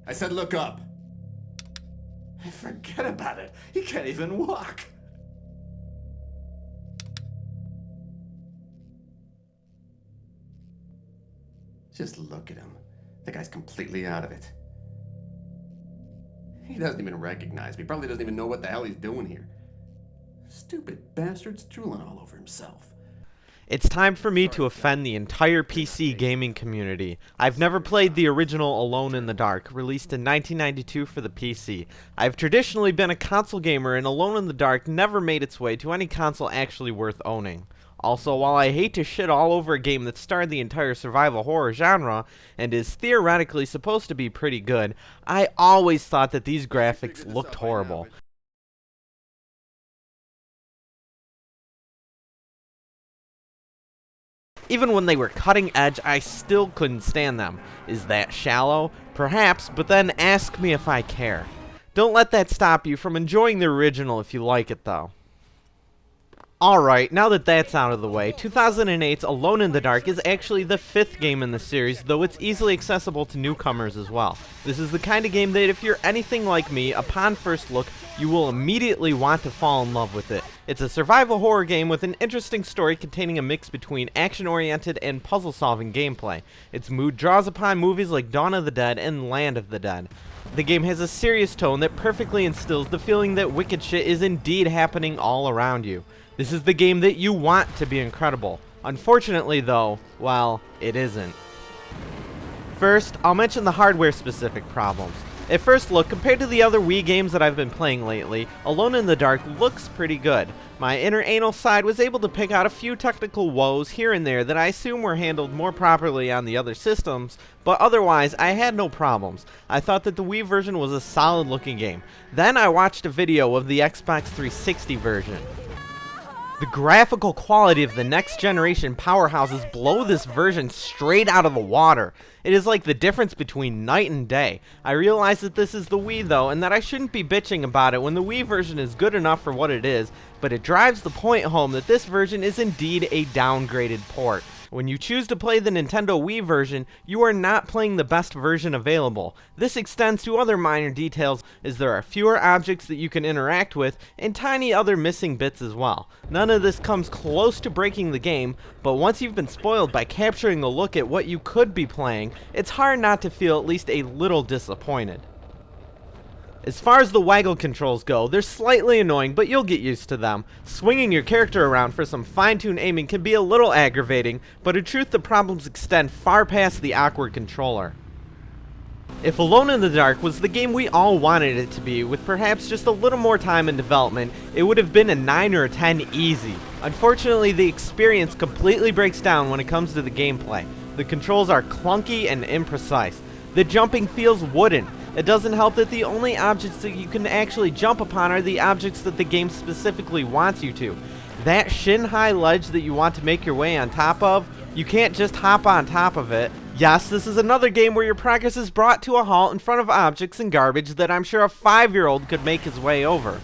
I said look up. Forget about it. He can't even walk. Just look at him. The guy's completely out of it. He doesn't even recognize me. Probably doesn't even know what the hell he's doing here. Stupid bastard's drooling all over himself. It's time for me to offend the entire PC gaming community. I've never played the original Alone in the Dark, released in 1992 for the PC. I've traditionally been a console gamer, and Alone in the Dark never made its way to any console actually worth owning. Also, while I hate to shit all over a game that starred the entire survival horror genre, and is theoretically supposed to be pretty good, I always thought that these graphics looked horrible. Even when they were cutting edge, I still couldn't stand them. Is that shallow? Perhaps, but then ask me if I care. Don't let that stop you from enjoying the original if you like it though. Alright, now that that's out of the way, 2008's Alone in the Dark is actually the 5th game in the series, though it's easily accessible to newcomers as well. This is the kind of game that if you're anything like me, upon first look, you will immediately want to fall in love with it. It's a survival horror game with an interesting story containing a mix between action-oriented and puzzle-solving gameplay. Its mood draws upon movies like Dawn of the Dead and Land of the Dead. The game has a serious tone that perfectly instills the feeling that wicked shit is indeed happening all around you. This is the game that you want to be incredible. Unfortunately though, well, it isn't. First, I'll mention the hardware-specific problems. At first look, compared to the other Wii games that I've been playing lately, Alone in the Dark looks pretty good. My inner anal side was able to pick out a few technical woes here and there that I assume were handled more properly on the other systems, but otherwise I had no problems. I thought that the Wii version was a solid looking game. Then I watched a video of the Xbox 360 version. The graphical quality of the next generation powerhouses blow this version straight out of the water. It is like the difference between night and day. I realize that this is the Wii though, and that I shouldn't be bitching about it when the Wii version is good enough for what it is, but it drives the point home that this version is indeed a downgraded port. When you choose to play the Nintendo Wii version, you are not playing the best version available. This extends to other minor details, as there are fewer objects that you can interact with, and tiny other missing bits as well. None of this comes close to breaking the game, but once you've been spoiled by capturing a look at what you could be playing, it's hard not to feel at least a little disappointed. As far as the Waggle Controls go, they're slightly annoying, but you'll get used to them. Swinging your character around for some fine-tuned aiming can be a little aggravating, but in truth the problems extend far past the awkward controller. If Alone in the Dark was the game we all wanted it to be, with perhaps just a little more time in development, it would have been a 9 or a 10 easy. Unfortunately, the experience completely breaks down when it comes to the gameplay. The controls are clunky and imprecise. The jumping feels wooden. It doesn't help that the only objects that you can actually jump upon are the objects that the game specifically wants you to. That shin-high ledge that you want to make your way on top of, you can't just hop on top of it. Yes, this is another game where your progress is brought to a halt in front of objects and garbage that I'm sure a 5-year-old could make his way over.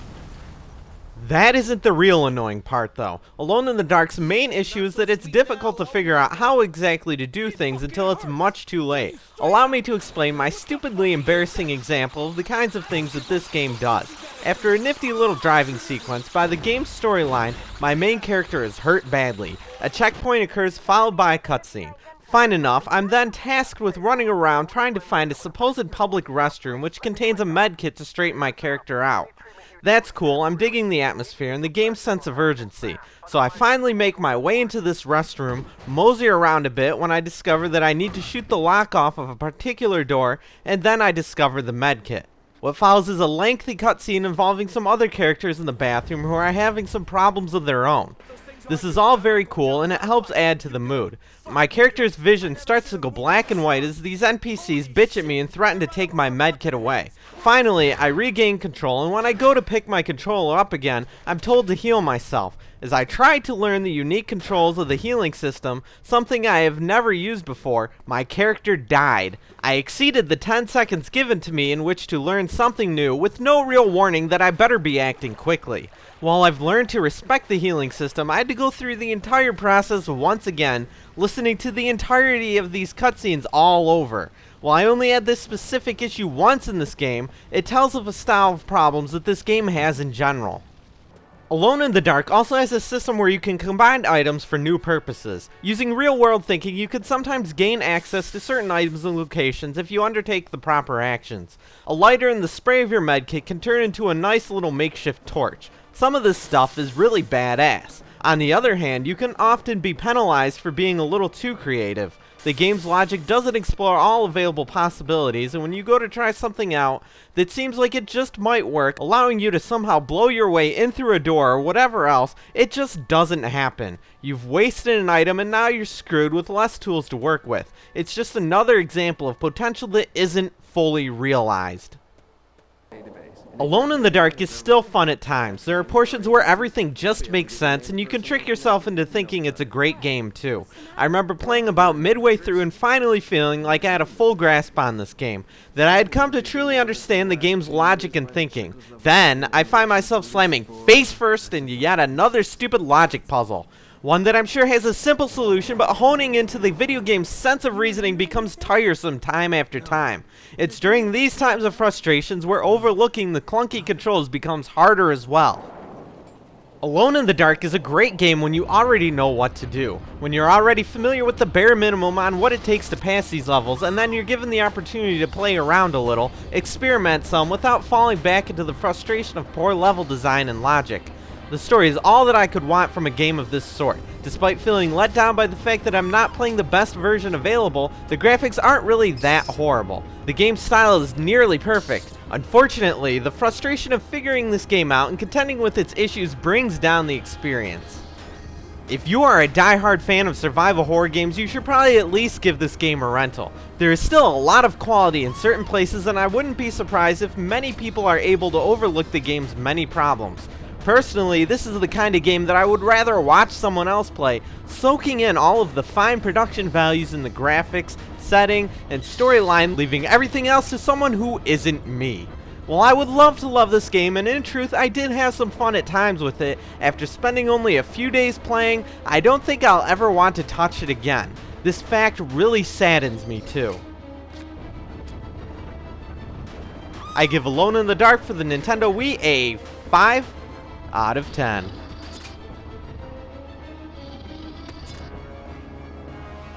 That isn't the real annoying part though. Alone in the Dark's main issue is that it's difficult to figure out how exactly to do things until it's much too late. Allow me to explain my stupidly embarrassing example of the kinds of things that this game does. After a nifty little driving sequence, by the game's storyline, my main character is hurt badly. A checkpoint occurs followed by a cutscene. Fine enough, I'm then tasked with running around trying to find a supposed public restroom which contains a medkit to straighten my character out. That's cool, I'm digging the atmosphere and the game's sense of urgency. So I finally make my way into this restroom, mosey around a bit when I discover that I need to shoot the lock off of a particular door, and then I discover the medkit. What follows is a lengthy cutscene involving some other characters in the bathroom who are having some problems of their own. This is all very cool and it helps add to the mood. My character's vision starts to go black and white as these NPCs bitch at me and threaten to take my medkit away. Finally, I regain control, and when I go to pick my controller up again, I'm told to heal myself. As I tried to learn the unique controls of the healing system, something I have never used before, my character died. I exceeded the 10 seconds given to me in which to learn something new with no real warning that I better be acting quickly. While I've learned to respect the healing system, I had to go through the entire process once again, listening to the entirety of these cutscenes all over. While I only had this specific issue once in this game, it tells of a style of problems that this game has in general. Alone in the Dark also has a system where you can combine items for new purposes. Using real-world thinking, you can sometimes gain access to certain items and locations if you undertake the proper actions. A lighter in the spray of your medkit can turn into a nice little makeshift torch. Some of this stuff is really badass. On the other hand, you can often be penalized for being a little too creative. The game's logic doesn't explore all available possibilities, and when you go to try something out that seems like it just might work, allowing you to somehow blow your way in through a door or whatever else, it just doesn't happen. You've wasted an item and now you're screwed with less tools to work with. It's just another example of potential that isn't fully realized. Alone in the Dark is still fun at times. There are portions where everything just makes sense and you can trick yourself into thinking it's a great game too. I remember playing about midway through and finally feeling like I had a full grasp on this game, that I had come to truly understand the game's logic and thinking. Then, I find myself slamming face first into yet another stupid logic puzzle. One that I'm sure has a simple solution, but honing into the video game's sense of reasoning becomes tiresome time after time. It's during these times of frustrations where overlooking the clunky controls becomes harder as well. Alone in the Dark is a great game when you already know what to do, when you're already familiar with the bare minimum on what it takes to pass these levels, and then you're given the opportunity to play around a little, experiment some without falling back into the frustration of poor level design and logic. The story is all that I could want from a game of this sort. Despite feeling let down by the fact that I'm not playing the best version available, the graphics aren't really that horrible. The game's style is nearly perfect. Unfortunately, the frustration of figuring this game out and contending with its issues brings down the experience. If you are a die-hard fan of survival horror games, you should probably at least give this game a rental. There is still a lot of quality in certain places, and I wouldn't be surprised if many people are able to overlook the game's many problems. Personally, this is the kind of game that I would rather watch someone else play, soaking in all of the fine production values in the graphics, setting, and storyline, leaving everything else to someone who isn't me. While I would love to love this game, and in truth I did have some fun at times with it, after spending only a few days playing, I don't think I'll ever want to touch it again. This fact really saddens me too. I give Alone in the Dark for the Nintendo Wii a 5 out of 10.